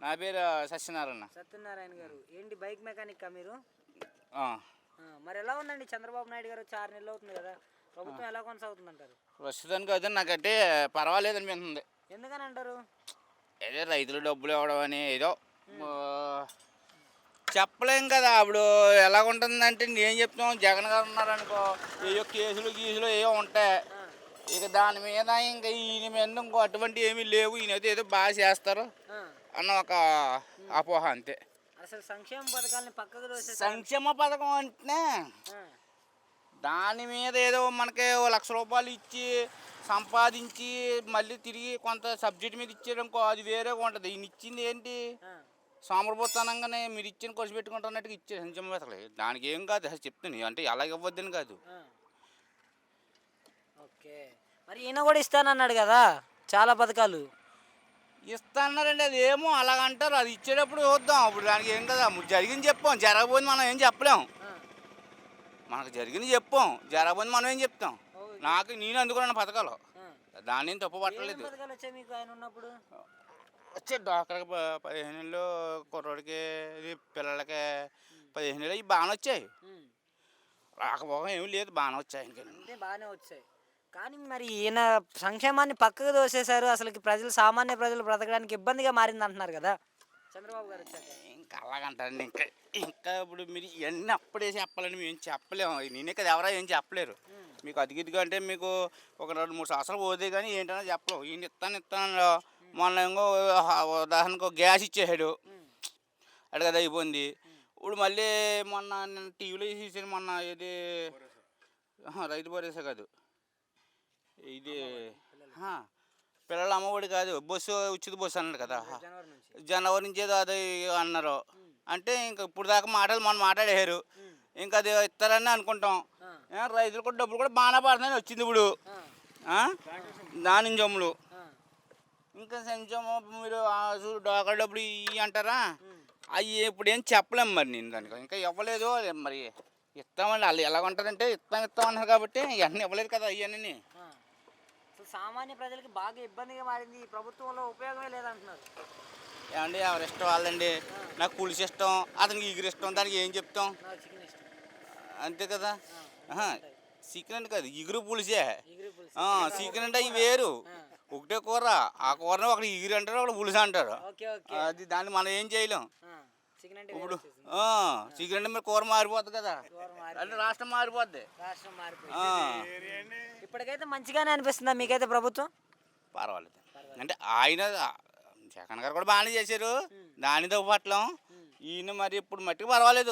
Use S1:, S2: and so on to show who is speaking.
S1: నా పేరు సత్యనారాయణ.
S2: సత్యనారాయణ గారు ఏంటి బైక్ మెకానిక్ మీరు?
S1: ఆ.
S2: మరి ఎలా ఉందండి చంద్రబాబు నాయుడు గారు 6 నెలలు అవుతుంది కదా, ప్రభుత్వం ఎలా కొనసాగుతుంది అంటారు?
S1: ప్రస్తుతానికి అయితే నాకంటే పర్వాలేదు అనిపిస్తుంది.
S2: ఎందుకని అంటారు?
S1: ఏదో రైతులు డబ్బులు ఇవ్వడం అని ఏదో చెప్పలేం కదా. అప్పుడు ఎలా ఉంటుందంటే నేను చెప్తాం, జగన్ గారు ఉన్నారనుకో ఏయో కేసులు గీసులు ఏవో ఉంటాయి. ఇక దాని మీద ఇంకా ఈయన మీద ఇంకో అటువంటి ఏమీ లేవు, ఈయన అయితే ఏదో బాగా చేస్తారు అన్న ఒక అపోహ అంతే.
S2: అసలు సంక్షేమ పథకాలని పక్కకు దోసేసారు.
S1: సంక్షేమ పథకం అంటే దాని మీద ఏదో మనకి 1,00,000 రూపాయలు ఇచ్చి సంపాదించి మళ్ళీ తిరిగి కొంత సబ్సిడీ మీద ఇచ్చేయడం అది వేరేగా ఉంటుంది. ఈయన ఇచ్చింది ఏంటి, సోమరపోతానంగానే మీరు ఇచ్చిన ఖర్చు పెట్టుకుంటున్నట్టుగా ఇచ్చే సంక్షేమ పథకాలు. దానికి ఏం కాదు అసలు చెప్తాను, అంటే ఎలా ఇవ్వద్దని కాదు.
S2: ఓకే, మరి ఈయన కూడా ఇస్తానన్నాడు కదా చాలా పథకాలు.
S1: ఇస్తాన్నారండి, అది ఏమో అలాగంటారు. అది ఇచ్చేటప్పుడు చూద్దాం, అప్పుడు దానికి ఏం కదా. జరిగింది చెప్పాం, జరగబోయింది మనం ఏం చెప్పలేం. మనకు జరిగింది చెప్పాం, జరగబోయింది మనం ఏం చెప్తాం. నేను అందుకున్నాను పథకాలు, దాన్ని ఏం తప్పు పట్టలేదు. వచ్చే డాక్టర్కి 15 ఏళ్ళు, కుర్రోడికి పిల్లలకి 15 ఏళ్ళు, ఇవి బాగానే వచ్చాయి. రాకపోవడం ఏమి లేదు, బాగానే వచ్చాయి.
S2: అంటే బాగానే వచ్చాయి, కానీ మరి ఈయన సంక్షేమాన్ని పక్కకు దోసేశారు. అసలు ప్రజలు, సామాన్య ప్రజలు బ్రతకడానికి ఇబ్బందిగా మారింది అంటున్నారు కదా చంద్రబాబు గారు వచ్చాక.
S1: ఇంకా అలాగంటారండి. ఇంకా ఇప్పుడు మీరు ఇవన్నీ అప్పుడే చెప్పాలని మేము చెప్పలేము. నేనే కదా, ఎవరో ఏం చెప్పలేరు. మీకు అతికిదిగా అంటే మీకు ఒక 2-3 సంవత్సరాలు పోతే కానీ ఏంటన్నా చెప్పలేవు. ఈయన ఇస్తాను మొన్న ఇంకో ఉదాహరణకు గ్యాస్ ఇచ్చేసాడు, అటు కదా అయిపోయింది. ఇప్పుడు మళ్ళీ మొన్న నేను టీవీలో చూసాను, మొన్న ఇది రైతు భరోసా కాదు, ఇది పిల్లల అమ్మఒడి కాదు, బస్సు ఉచిత బస్సు అన్నాడు కదా, జనవరి నుంచి ఏదో అది అన్నారు. అంటే ఇంకా ఇప్పుడు దాకా మొన్న మాట్లాడారు, ఇంకా అది ఇస్తారని అనుకుంటాం. రైతులు కూడా డబ్బులు కూడా బాగానే పడుతున్నాయి వచ్చింది ఇప్పుడు దాని జమ్ములు. ఇంకా సంక్షేమ మీరు డాక్టర్ డబ్బులు ఇవి అంటారా, అవి ఇప్పుడు ఏం చెప్పలేము. మరి నేను దానికి ఇంకా ఇవ్వలేదు. మరి ఇస్తామండి, వాళ్ళు ఎలా ఉంటుందంటే ఇస్తామన్నారు కాబట్టి ఇవన్నీ ఇవ్వలేదు కదా. అవన్నీ
S2: సామాన్య ప్రజలకి బాగా ఇబ్బందిగా మారింది, ఈ ప్రభుత్వంలో ఉపయోగమే లేదంటున్నారు.
S1: ఏమండి, ఎవరి ఇష్టం వాళ్ళండి. నాకు పులుసు ఇష్టం, అతనికి ఈగురు ఇష్టం, దానికి ఏం చెప్తాం, అంతే కదా. చికెన్ అంటే కాదు, ఇగురు పులుసే. చికెన్ అంటే అవి వేరు, ఒకటే కూర. ఆ కూరని ఒకటి ఇగురు అంటారు, ఒకటి పులుసు అంటారు. అది దాన్ని మనం ఏం చేయలేం. ఇప్పుడు చికెన్ అంటే మరి కూర మారిపోద్ది కదా, అంటే రాష్ట్రం మారిపోద్ది.
S2: ఇప్పటికైతే మంచిగానే అనిపిస్తుందా మీకైతే ప్రభుత్వం?
S1: పర్వాలేదు, అంటే ఆయన జగన్ గారు కూడా బాగానే చేశారు, దానితో పట్లం. ఈయన మరి ఇప్పుడు మట్టికి పర్వాలేదు.